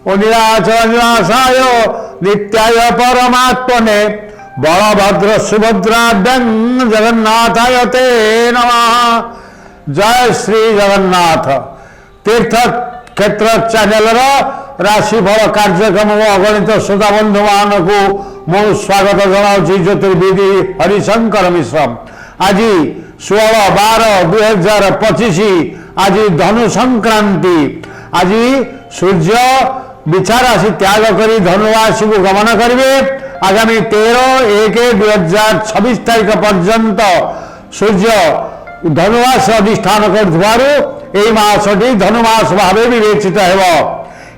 निराचरनिरासाय नित्याय परमात्मने बलभद्र सुभद्राभ्यां जगन्नाथाय ते नमः। जय श्री जगन्नाथ। तीर्थ क्षेत्र चैनल राशिफल कार्यक्रम अगणित श्रोता बंधु मान को मु स्वागत जनाऊँ। ज्योतिर्विधि हरिशंकर मिश्र। आज 16/12/2025 आज धनु संक्रांति। आज सूर्य बिछा राशि त्याग करी धनु राशि को गमन करेंगे। आगामी 13/1/2026 तारीख पर्यंत सूर्य धनुराश अधिष्ठान कर मासटी धनुमास भाव विवेचित हो।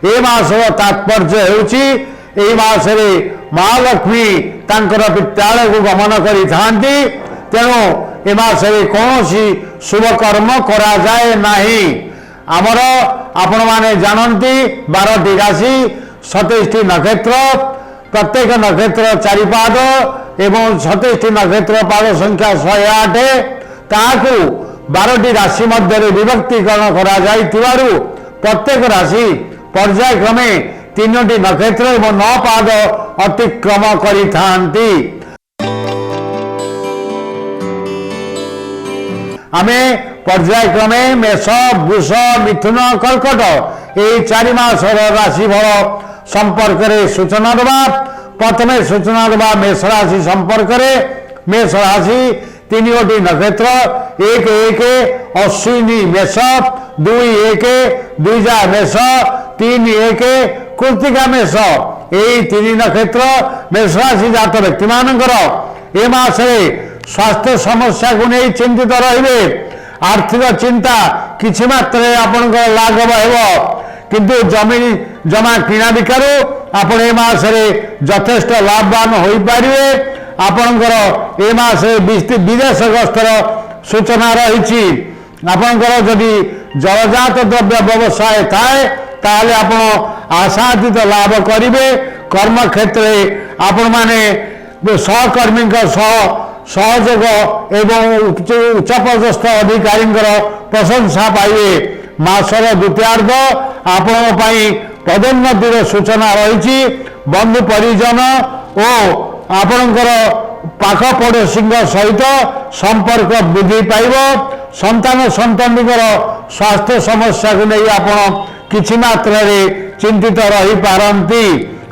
ए मासर तात्पर्य होउछि ए मासरे महालक्ष्मी तांकर विद्यालय को गमन करि थांती। तेणु ए मासरे कौनसी शुभ कर्म करा जाए नाही। आमर आपण माने जानती 12टी राशि 27टी नक्षत्र प्रत्येक नक्षत्र 4 पाद एवं 27टी नक्षत्र पाद संख्या 108 ताकू 12टी राशि मध्य विभक्तिकरण करा जाइतिबारु प्रत्येक राशि पर्यायक्रमे 3टी नक्षत्र एवं 9 पाद अतिक्रम करि थांती। आमे पर्यायक्रमे मेष वृष मिथुन कर्कट ये 4 मासर राशिफल संपर्क में सूचना देवा। प्रथमे सूचना देवा मेष राशि संपर्क में। मेष राशि 3टी नक्षत्र 1 अश्विनी मेष 2 द्विजा मेष 3 कृत्तिका मेष यही 3 नक्षत्र मेष राशि जात व्यक्ति मानकर ए मासे स्वास्थ्य समस्या को नहीं चिंतित रहिबे। आर्थिक चिंता किछि मात्रे आपनकर लाघव हेबो किंतु जमा किणा बिकारू आपण ए मासरे यथेष्ट लाभवान होई पारिबे। आपनकर ए मासे विदेश गस्तर सूचना रही। आपनकर जदि जलजात द्रव्य व्यवसाय थाए ताले आपण आशातीत लाभ करिवे। कर्म क्षेत्र आपण माने सहकर्मी सहयोग एवं उच्चपदस्थ अधिकारी प्रशंसा पाइबे। मासर द्वितीयार्ध आपण पदोन्नतिर सूचना रही। बंधु परिजन और आपणकर पाख पड़ोशी सहित संपर्क वृद्धि पाइब। संतान संतानिकर स्वास्थ्य समस्या को नहीं आपण किछि मात्रा रे चिंतित रही पारंती।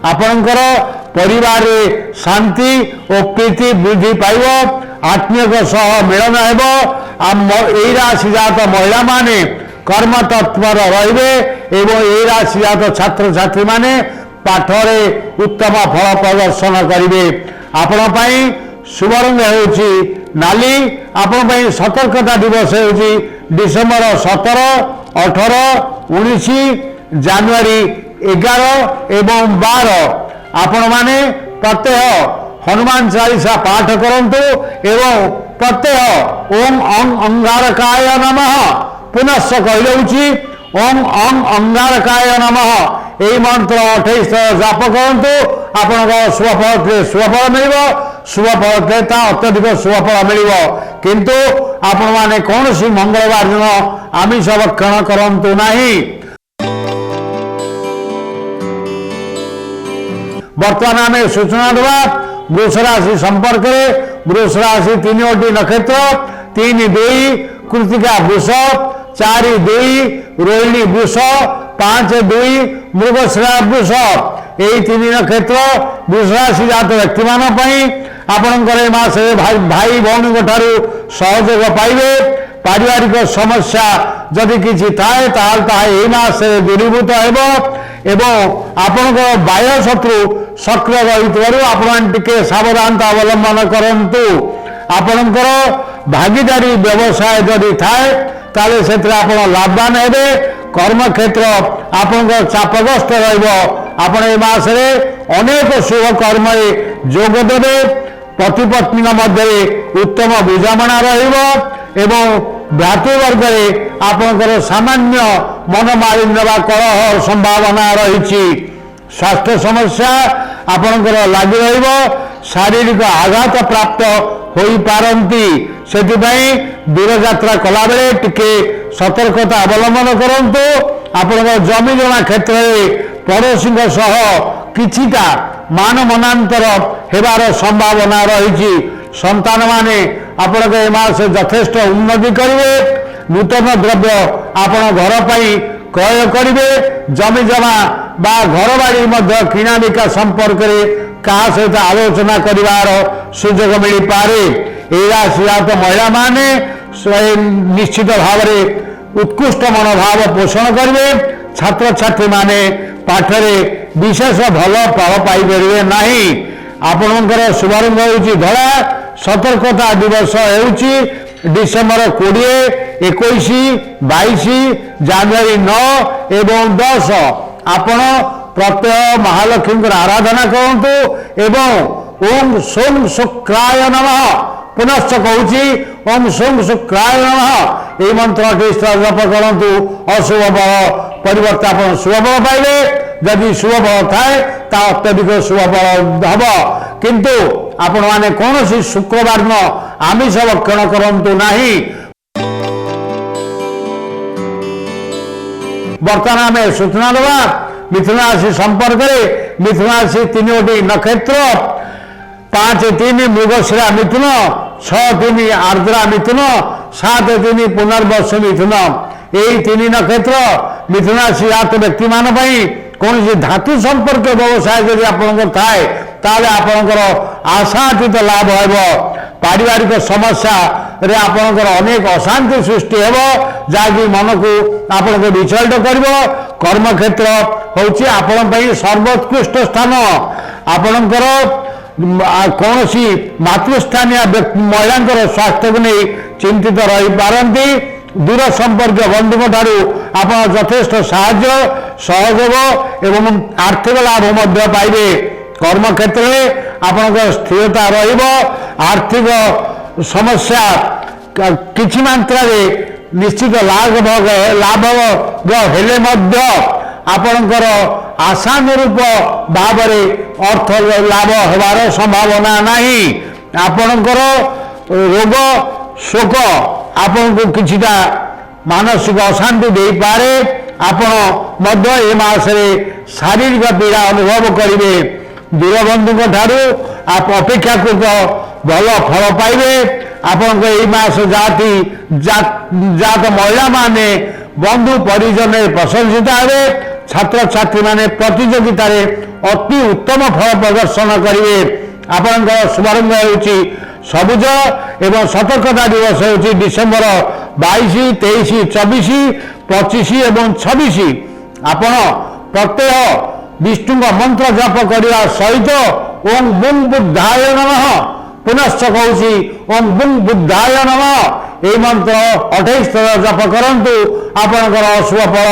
आपणकर परिवार शांति और प्रीति वृद्धि पाइब। आत्मीय सह मिलन हेबो। एई राशि जात महिला माने कर्म तत्पर रहिबे एवं एई राशि जात छात्र छात्री माने पाठरे उत्तम फल प्रदर्शन करिवे। आपण पई शुभ रंग हेउछि नाली। आपण पई सतर्कता दिवस हेउछि डिसेंबर 17, 18, 19, जनवरी 11 एवं 12। आपण माने प्रत्यह हनुमान चालीसा पाठ करंतु एवं प्रत्यह ओम अंगारकाय नमः पुनश्च कहलौछि ओम अंगारकाय नमः यही मंत्र 28 थर जाप करंतु आपन शुभफल मिल। शुभफल अत्यधिक शुभफल मिल किंतु आपण माने कौन सी मंगलवार दिन आमिष भक्षण करंतु नहीं। वर्तमान आम सूचना देवा वृष राशि संपर्क में। वृष राशि 3टी नक्षत्र 3-2 कृत्तिका वृष 4-2 रोहिणी वृष 5-2 मृगशिरा वृष यही 3 नक्षत्र वृष राशि जात व्यक्ति आपणकर मास भाई भौणी सहयोग पाइबे। पारिवारिक समस्या जदि किछि थाए ताहे मास दूरीभूत हेबो एवं आपणकर बाह्य शत्रु सक्रिय रही आपण टिके सावधानता अवलंबन करंतु। आपणकर भागीदारी व्यवसाय जदि थाए ताले सेत्र आपण लाभवान हेबे। कर्म क्षेत्र आपणकर चापग्रस्त रहिबो। आपण ए मासरे अनेक शुभ कर्म जोग देबे। पति पत्नी मध्य उत्तम बुझामणा रहिबो एवं भ्रातृवर्ग आपणकर सामान्य मनमालिन्य वा कलह संभावना रही। स्वास्थ्य समस्या आपणकर लागि रहिबो। शारीरिक आघात प्राप्त होई पारंती। सेथिबाई दूर यात्रा कला बेले टिके सतर्कता अवलंबन करंतु। आपणकर जमी जमा क्षेत्र में पड़ोशी सह किछिटा मान मनांतर हेबार संभावना रही। संतान माने आपण ए मास यथेष्ट उन्नति करेंगे। नूतन द्रव्य आपण घर पर क्रय करेंगे। जमी जमा बा घर बाड़ी मध्य किणा बिका संपर्क क्या सहित आलोचना करार सुजोग मिल पारे। ए राशि जात महिला माने निश्चित भाव में उत्कृष्ट मनोभाव पोषण करेंगे। छात्र छात्री माने पाठरे विशेष भल फल पाइपर ना। आपणकर शुभारंभ हो धरा। सतर्कता दिवस हो डिसेम्बर 20, 21, 22, जानुरी 9 एवं 10 आपण प्रत्यय महालक्ष्मी आराधना करूँ एवं ओम सोम शुक्राय नमः पुनश्च कहूँ ओम सोम शुक्राय नमः ये मंत्र जप करूँ। अशुभ बल परिवर्तन आप शुभ बल पाइबे। जदि शुभ बल थाए ता अत्यधिक शुभ बल हम। किंतु आपण माने कौन सी शुक्रवार न आमिष भक्षण करंतु नाही। बर्तमान आम सूचना देवा मिथुन राशि संपर्क में। मिथुन राशि 3टी नक्षत्र 5-3 मृगशिरा मिथुन, 6-3 आर्द्रा मिथुन, 7-3 पुनर्वसु मिथुन। यही 3 नक्षत्र मिथुन राशि जात व्यक्ति मान कौन सी धातु संपर्क व्यवसाय यदि आपंकर थाए ताले आपंकर आशातीत लाभ हो। पारिवारिक समस्या रे आपंकर अनेक अशांति सृष्टि हो जहाँकि मन को आपण को विचलित कर। कर्मक्षेत्र हूँ आपण सर्वोत्कृष्ट स्थान। आपणकर कौन सी मातृस्थानीय महिला स्वास्थ्य को नहीं चिंतित रही पारती। दूर संपर्क बंधु ठारू आप यथेष्ट साहाय्य सहयोग एवं आर्थिक लाभ पाइबे। कर्मक्षेत्र में आपंकर स्थिरता रहिब। आर्थिक समस्या किछि मात्रा निश्चित लाभ हेले मध्य आपणकर आशानुरूप भाव अर्थ लाभ होबार संभावना नहीं। आपणकर रोग शोक आपन को किछिटा मानसिक अशांति दे पारे। आपण मध्य ए मासरे शारीरिक पीड़ा अनुभव करेंगे। दूरबंधु ठारू आप अपेक्षाकृत भल फल पाइबे। आपण को मास जात महिला माने बंधु परिजन प्रशंसित हे। छात्र छात्री माने प्रतियोगिता अति उत्तम फल प्रदर्शन करेंगे। आपण शुभारंभ हो सबुज एवं सतर्कता दिवस हो डिसेम्बर 22, 23, 24, 25 एवं 26। आपण प्रत्यय विष्णु मंत्र जप करने सहित ओम बुम बुद्धाय नमः पुनश्च कहूँ ओम बुम बुद्धाय नमः ये मंत्र 28 थर जप करंतु। आपणकर अशुभ फल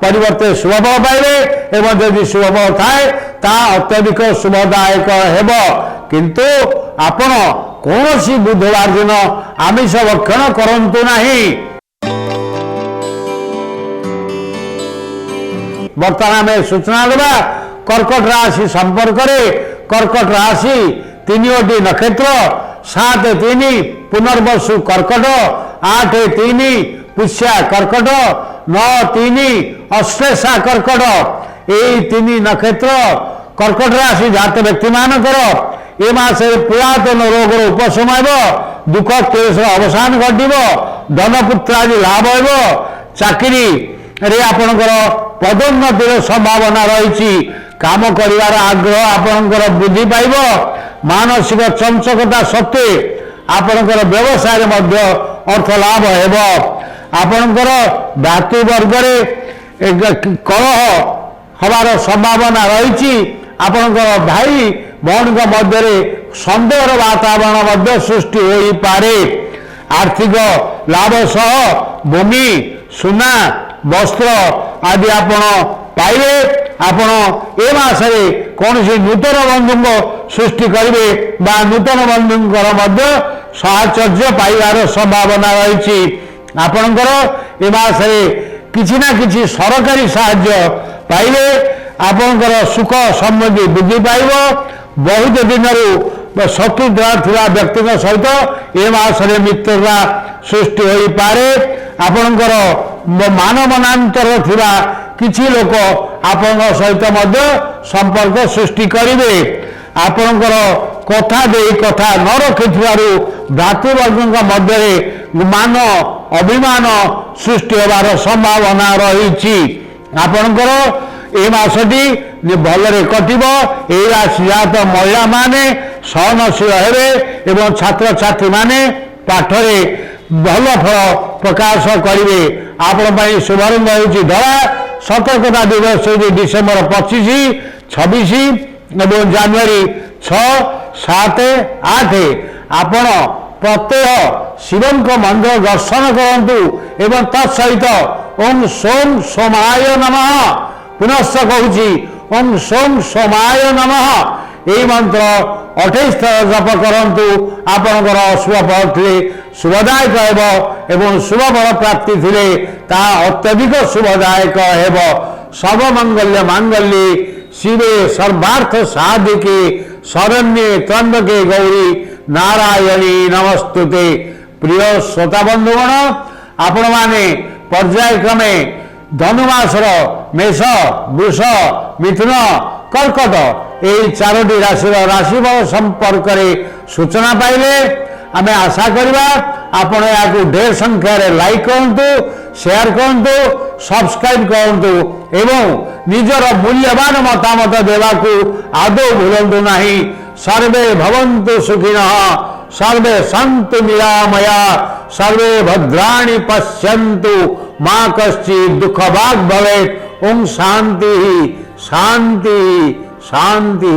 परिवर्ते शुभ फल पाइबे एवं यदि शुभ फल थाए ता अत्यधिक शुभदायक हेब। किंतु आपण कौन सी बुधवार दिन आमिष भक्षण करंतु नहीं। बर्तमान आम सूचना देवा कर्कट राशि संपर्क में। कर्कट राशि 3टी नक्षत्र 7-3 पुनर्वसु कर्कट, 8-3 पुष्या कर्कट, 9-3 अश्लेषा कर्कट। यही 3 नक्षत्र कर्कट राशि जात व्यक्ति मानकर ए मास पुरातन रोग उपशम हो। दुख क्लेश अवसान घटव। धनपुत्र आदि लाभ हो। चाकरी रे आपणकर पदोन्नतिर संभावना रही। काम करिवार आग्रह आपणकर वृद्धि पाइब। मानसिक चंचकता सत्वे आपणकर व्यवसाय मध्य अर्थ लाभ हेब। आपणकर भातृवर्ग कलह हबार संभावना रही। आपणकर भाई भौणी मध्य सन्देह वातावरण सृष्टि हो पारे। आर्थिक लाभ सह भूमि सुना वस्त्र आदि आपण पाइबे। आपण ए मासरे कौन सी नूतन बंधु सृष्टि करेंगे बा नूतन बंधुंकर मध्य साहचर्य पाइबार संभावना रही। आपणकर ए मासरे किछि ना किछि सरकारी साहाय्य पाइबे। आपणकर सुख समृद्धि वृद्धि पाइब। बहुत दिन शत्रुता थिबा व्यक्ति सहित ए मासरे मित्रता सृष्टि हो पारे। आपणकर मान मनांतर थिबा किछि लोक ଆପଣଙ୍କ ସହିତ ମଧ୍ୟ ସମ୍ପର୍କ ସୃଷ୍ଟି କରିବେ। ଆପଣଙ୍କର କଥା ଦେଇ କଥା ନ ରଖିଥିବାରୁ ଭ୍ରାତୃବର୍ଗଙ୍କ ମଧ୍ୟରେ ମାନ ଅଭିମାନ ସୃଷ୍ଟି ହେବାର ସମ୍ଭାବନା ରହିଛି। ଆପଣଙ୍କର ଏ ମାସଟି ଭଲରେ କଟିବ। ଏହି ରାଶି ଜାତ ମହିଳାମାନେ ସହନଶୀଳ ହେବେ ଏବଂ ଛାତ୍ରଛାତ୍ରୀମାନେ ପାଠରେ ଭଲ ଫଳ ପ୍ରକାଶ କରିବେ। ଆପଣ ପାଇଁ ଶୁଭାରମ୍ଭ ହେଉଛି ଧଳା। ସତର୍କତା ଦିବସ ହେଉଛି ଡିସେମ୍ବର 25, 26 ଏବଂ ଜାନୁଆରୀ 6, 7, 8। ଆପଣ ପ୍ରତ୍ୟହ ଶିବଙ୍କ ମନ୍ଦିର ଦର୍ଶନ କରନ୍ତୁ ଏବଂ ତତ୍ସହିତ ଓಂ ସୋମ ସୋମାୟ ନମଃ, ପୁନଶ୍ଚ କହୁଛି ଓಂ ସୋମ ସୋମାୟ ନମଃ, ଏହି ମନ୍ତ୍ର 28 ଥର ଜପ କରନ୍ତୁ। ଆପଣଙ୍କର ଅଶୁଭ ଫଳ ଥିଲେ ଶୁଭଦାୟକ ହେବ ଏବଂ ଶୁଭ ଫଳ ପ୍ରାପ୍ତି ଥିଲେ ତାହା ଅତ୍ୟଧିକ ଶୁଭଦାୟକ ହେବ। ସର୍ବମଙ୍ଗଲ୍ୟ ମାଙ୍ଗଲ୍ୟେ ଶିବେ ସର୍ବାର୍ଥ ସାଧିକେ ଶରଣ୍যେ ତ୍ରମ୍ବକେ ଗୌରୀ ନାରାୟଣୀ ନମସ୍ତୁତେ। ପ୍ରିୟ ଶ୍ରୋତା ବନ୍ଧୁଗଣ, ଆପଣମାନେ ପର୍ଯ୍ୟାୟକ୍ରମେ ଧନୁମାସର ମେଷ, ବୃଷ, ମିଥୁନ, କର୍କଟ ଏହି 4ଟି ରାଶିର ରାଶିଫଳ ସମ୍ପର୍କରେ ସୂଚନା ପାଇଲେ। ଆମେ ଆଶା କରିବା ଆପଣ ଏହାକୁ ଢେର ସଂଖ୍ୟାରେ ଲାଇକ୍ କରନ୍ତୁ, ସେୟାର କରନ୍ତୁ, ସବସ୍କ୍ରାଇବ୍ କରନ୍ତୁ ଏବଂ ନିଜର ମୂଲ୍ୟବାନ ମତାମତ ଦେବାକୁ ଆଦୌ ଭୁଲନ୍ତୁ ନାହିଁ। ସର୍ବେ ଭବନ୍ତୁ ସୁଖିନଃ, ସର୍ବେ ସନ୍ତୁ ନିରାମୟା, ସର୍ବେ ଭଦ୍ରାଣି ପଶ୍ୟନ୍ତୁ, ମା କଶ୍ଚିତ୍ ଦୁଃଖ ଭାଗ୍ ଭବେତ୍। ଓಂ ଶାନ୍ତି ଶାନ୍ତି ଶାନ୍ତି।